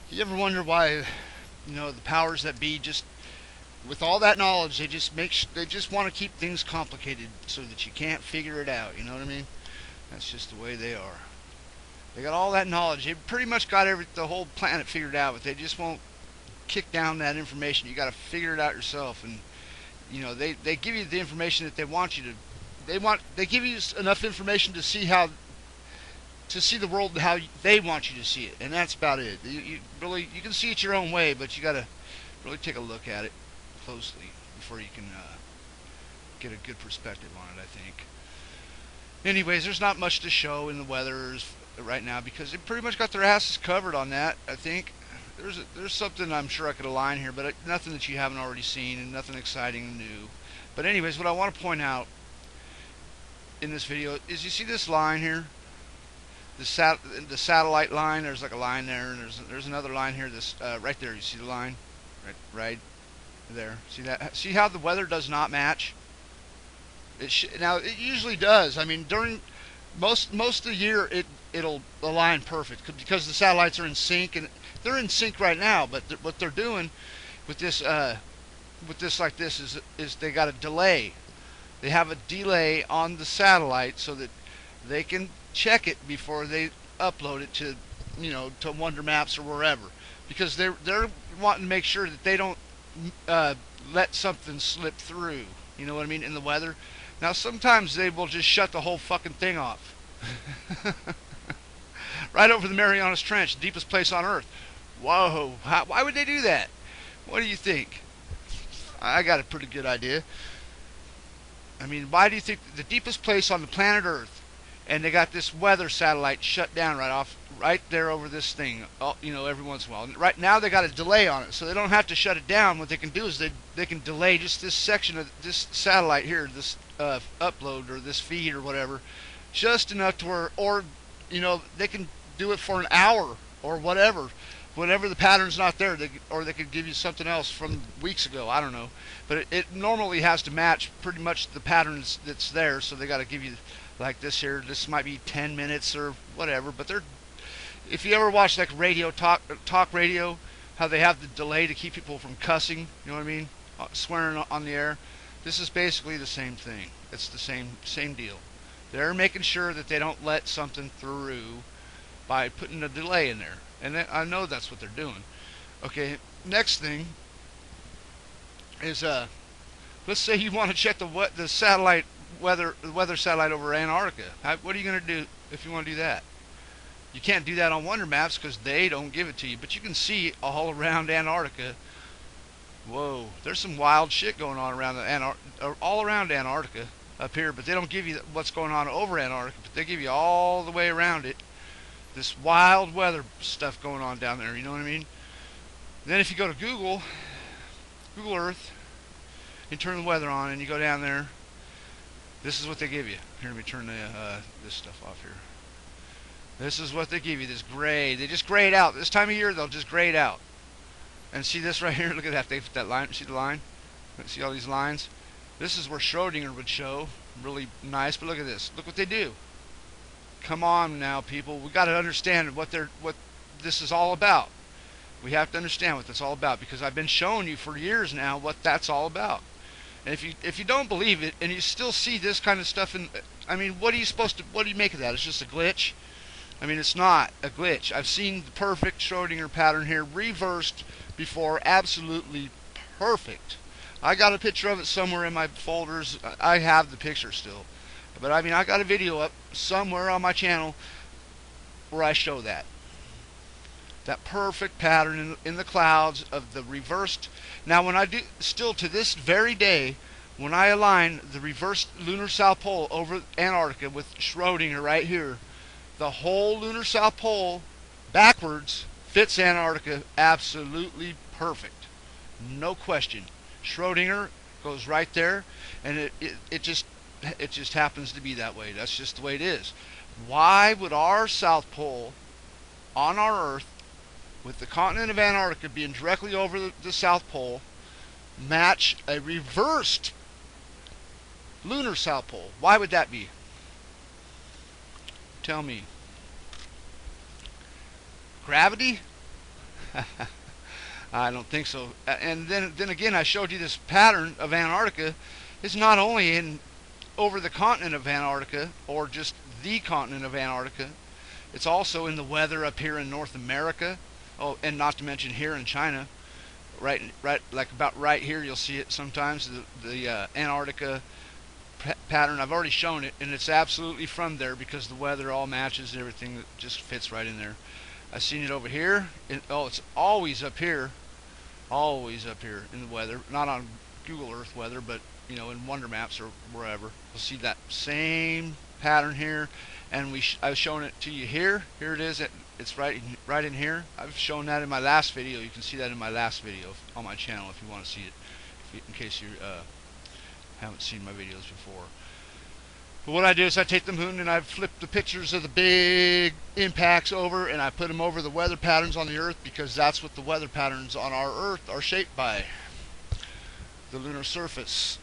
You ever wonder why, the powers that be just, with all that knowledge, they just want to keep things complicated so that you can't figure it out. You know what I mean? That's just the way they are. They got all that knowledge. They pretty much got the whole planet figured out, but they just won't kick down that information. You got to figure it out yourself, and they give you the information that they want you to. They give you enough information to see the world how they want you to see it, and that's about it. You can see it your own way, but you got to really take a look at it closely before you can get a good perspective on it, I think. Anyways, there's not much to show in the weather right now because they pretty much got their asses covered on that, I think. There's something I'm sure I could align here, but nothing that you haven't already seen and nothing exciting and new. But anyways, what I want to point out in this video is you see this line here, the satellite line. There's like a line there, and there's another line here. This right there. You see the line, right there. See that? See how the weather does not match? Now it usually does. I mean, during most of the year, it'll align perfect because the satellites are in sync, and they're in sync right now. But what they're doing with this like this is they got a delay. They have a delay on the satellite so that they can check it before they upload it to to Wonder Maps or wherever, because they're wanting to make sure that they don't let something slip through. You know what I mean, in the weather. Now sometimes they will just shut the whole fucking thing off. Right over the Marianas Trench, the deepest place on Earth. Whoa, why would they do that? What do you think? I got a pretty good idea. I mean, why do you think the deepest place on the planet Earth, and they got this weather satellite shut down right there over this thing, every once in a while. Right now they got a delay on it, so they don't have to shut it down. What they can do is they can delay just this section of this satellite here, this upload or this feed or whatever, just enough to where, or they can do it for an hour or whatever. Whenever the pattern's not there, or they could give you something else from weeks ago. I don't know, but it normally has to match pretty much the patterns that's there. So they got to give you like this here. This might be 10 minutes or whatever. But if you ever watch like talk radio, how they have the delay to keep people from cussing. You know what I mean? Swearing on the air. This is basically the same thing. It's the same deal. They're making sure that they don't let something through by putting a delay in there. And I know that's what they're doing. Okay, next thing is let's say you want to check the satellite weather satellite over Antarctica. What are you going to do if you want to do that? You can't do that on Wonder Maps because they don't give it to you. But you can see all around Antarctica. Whoa, there's some wild shit going on around all around Antarctica up here. But they don't give you what's going on over Antarctica. But they give you all the way around it. This wild weather stuff going on down there, you know what I mean? Then if you go to Google Earth, you turn the weather on and you go down there, this is what they give you. Here, let me turn this stuff off here. This is what they give you, this gray. They just gray it out. This time of year, they'll just gray it out. And see this right here? Look at that. They put that line. See the line? See all these lines? This is where Schrodinger would show. Really nice, but look at this. Look what they do. Come on now, people. We got to understand what this is all about. We have to understand what that's all about, because I've been showing you for years now what that's all about. And if you don't believe it and you still see this kind of stuff, I mean, what do you make of that? It's just a glitch? I mean, it's not a glitch. I've seen the perfect Schrodinger pattern here reversed before, absolutely perfect. I got a picture of it somewhere in my folders. I have the picture still. But I mean, I got a video up somewhere on my channel where I show that perfect pattern in the clouds of the reversed. Now, when I do, still to this very day, when I align the reversed lunar south pole over Antarctica with Schrodinger right here, the whole lunar south pole backwards fits Antarctica absolutely perfect, no question. Schrodinger goes right there, and it just happens to be that way. That's just the way it is. Why would our South Pole on our Earth, with the continent of Antarctica being directly over the South Pole, match a reversed lunar South Pole? Why would that be? Tell me. Gravity? I don't think so. And then again, I showed you this pattern of Antarctica. It's not only in over the continent of Antarctica or just the continent of Antarctica. It's also in the weather up here in North America. Oh, and not to mention here in China. Right, like about right here, you'll see it sometimes. The Antarctica pattern. I've already shown it, and it's absolutely from there because the weather all matches and everything. That just fits right in there. I've seen it over here. It's always up here in the weather. Not on Google Earth weather, but in Wonder Maps or wherever. You'll see that same pattern here, and I've shown it to you here. Here it is. It's right in here. I've shown that in my last video. You can see that in my last video on my channel if you want to see it, in case you haven't seen my videos before. But what I do is I take the moon and I flip the pictures of the big impacts over, and I put them over the weather patterns on the Earth, because that's what the weather patterns on our Earth are shaped by. The lunar surface.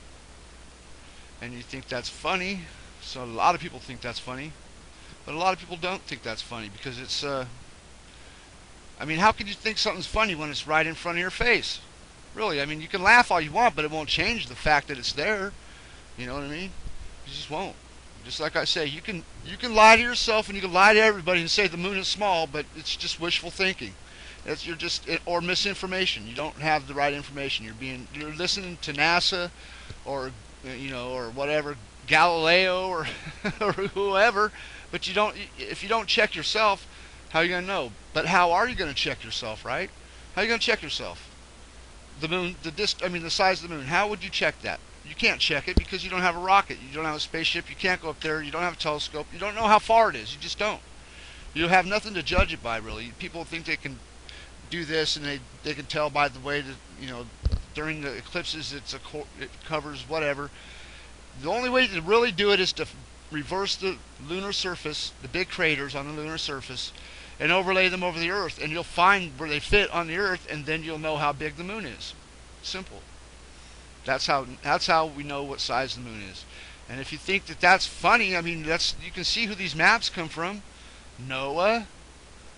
And you think that's funny. So a lot of people think that's funny. But a lot of people don't think that's funny, because it's, I mean, how can you think something's funny when it's right in front of your face? Really, I mean, you can laugh all you want, but it won't change the fact that it's there. You know what I mean? You just won't. Just like I say, you can lie to yourself and you can lie to everybody and say the moon is small, but it's just wishful thinking. Or misinformation. You don't have the right information. You're listening to NASA, or or whatever, Galileo, or or whoever, but if you don't check yourself, how are you going to know? But how are you going to check yourself, right? How are you going to check yourself? The moon, the size of the moon. How would you check that? You can't check it because you don't have a rocket. You don't have a spaceship. You can't go up there. You don't have a telescope. You don't know how far it is. You just don't. You have nothing to judge it by, really. People think they can do this, and they can tell by the way that, during the eclipses it covers whatever. The only way to really do it is to reverse the lunar surface, the big craters on the lunar surface, and overlay them over the Earth, and you'll find where they fit on the Earth, and then you'll know how big the moon is. Simple. That's how we know what size the moon is. And if you think that that's funny, I mean, you can see who these maps come from. Noah.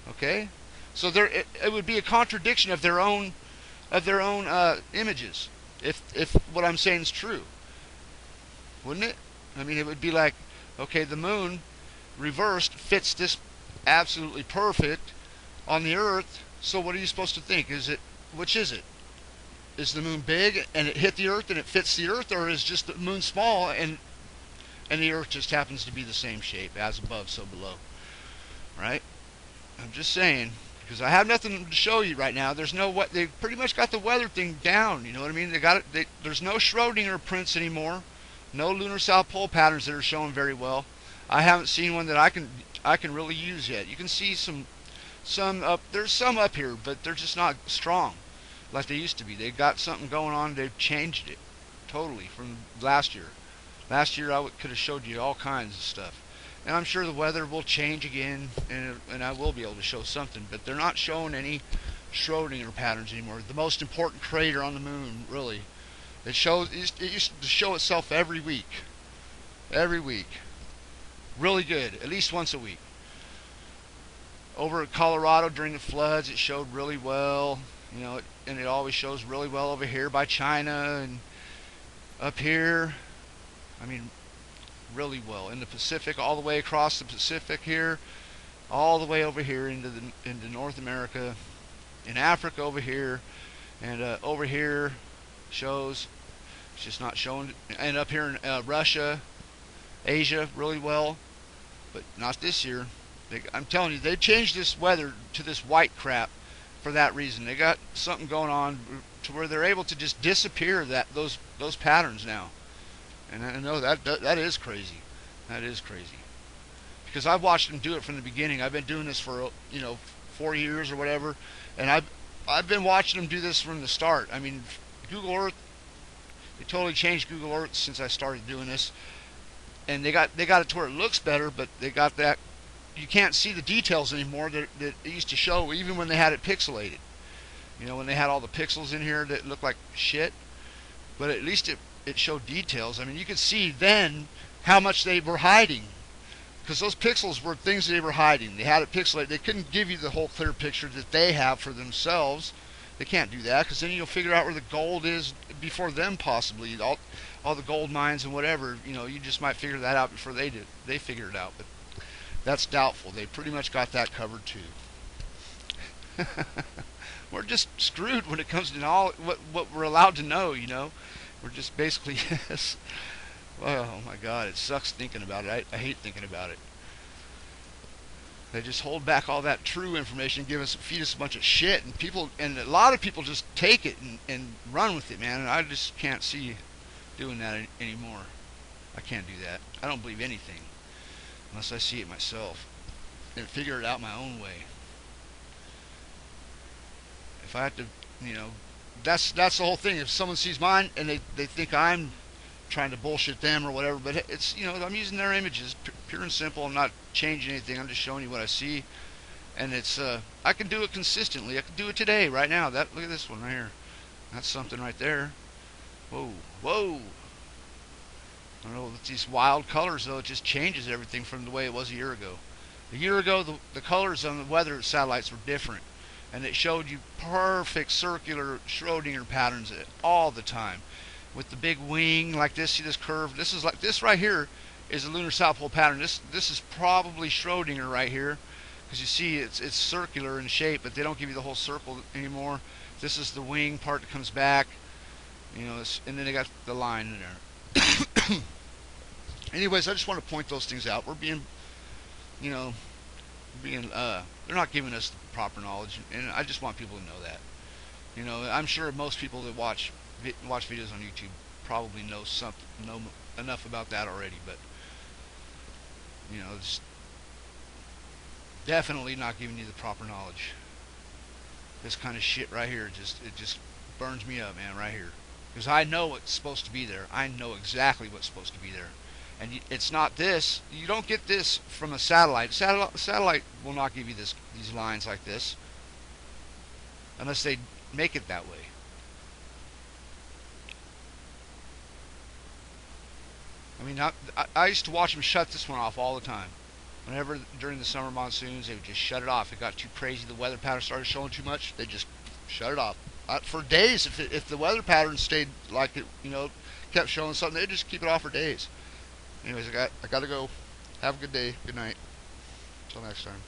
Okay? So it would be a contradiction of their own images if what I'm saying is true. Wouldn't it? I mean, it would be like, okay, the moon reversed fits this absolutely perfect on the Earth. So what are you supposed to think? Which is it? Is the moon big and it hit the Earth and it fits the Earth, or is just the moon small and the Earth just happens to be the same shape, as above, so below? Right? I'm just saying, because I have nothing to show you right now. They pretty much got the weather thing down. You know what I mean? They got it. There's no Schrodinger prints anymore. No lunar south pole patterns that are showing very well. I haven't seen one that I can really use yet. You can see some up. There's some up here, but they're just not strong like they used to be. They got something going on. They've changed it totally from last year. Last year I could have showed you all kinds of stuff, and I'm sure the weather will change again, and I will be able to show something. But they're not showing any Schrodinger patterns anymore. The most important crater on the moon, really. It used to show itself every week. Every week. Really good. At least once a week. Over at Colorado during the floods, it showed really well. And it always shows really well over here by China and up here. I mean, really well. In the Pacific, all the way across the Pacific here, all the way over here into North America, in Africa over here, and over here shows. It's just not showing. And up here in Russia, Asia, really well, but not this year. I'm telling you, they changed this weather to this white crap for that reason. They got something going on to where they're able to just disappear those patterns now. And I know that is crazy. That is crazy. Because I've watched them do it from the beginning. I've been doing this for 4 years or whatever, and I've been watching them do this from the start. I mean, Google Earth. They totally changed Google Earth since I started doing this, and they got it to where it looks better, but they got that you can't see the details anymore that it used to show, even when they had it pixelated. When they had all the pixels in here that looked like shit, but at least it showed details. I mean, you could see then how much they were hiding. because those pixels were things they were hiding. They had it pixelated. They couldn't give you the whole clear picture that they have for themselves. They can't do that, because then you'll figure out where the gold is before them, possibly. All the gold mines and whatever, you just might figure that out before they did. They figure it out, but that's doubtful. They pretty much got that covered too. We're just screwed when it comes to all what we're allowed to know. We're just basically yes. Oh my God, it sucks thinking about it. I hate thinking about it. They just hold back all that true information, feed us a bunch of shit, and a lot of people just take it and run with it, man. And I just can't see doing that anymore. I can't do that. I don't believe anything unless I see it myself and figure it out my own way. If I have to, that's the whole thing. If someone sees mine and they think I'm trying to bullshit them or whatever, but it's, I'm using their images, pure and simple. I'm not changing anything. I'm just showing you what I see, and it's I can do it consistently. I can do it today, right now. Look at this one right here. That's something right there. Whoa, whoa. I don't know, with these wild colors though, it just changes everything from the way it was a year ago. A year ago, the colors on the weather satellites were different, and it showed you perfect circular Schrodinger patterns all the time, with the big wing like this. See this curve? This is like this right here is a lunar south pole pattern. This is probably Schrodinger right here, because you see it's circular in shape, but they don't give you the whole circle anymore. This is the wing part that comes back, and then they got the line in there. Anyways, I just want to point those things out. We're being, they're not giving us the proper knowledge, and I just want people to know that. I'm sure most people that watch videos on YouTube probably know enough about that already, but it's definitely not giving you the proper knowledge. This kind of shit right here, it just burns me up, man, right here, because I know what's supposed to be there. I know exactly what's supposed to be there, and it's not this. You don't get this from a satellite. Satellite will not give you these lines like this unless they make it that way. I mean, I used to watch them shut this one off all the time. Whenever during the summer monsoons, they would just shut it off. It got too crazy. The weather pattern started showing too much. They just shut it off for days. If the weather pattern stayed like it, kept showing something, they'd just keep it off for days. Anyways, I got to go. Have a good day. Good night. Until next time.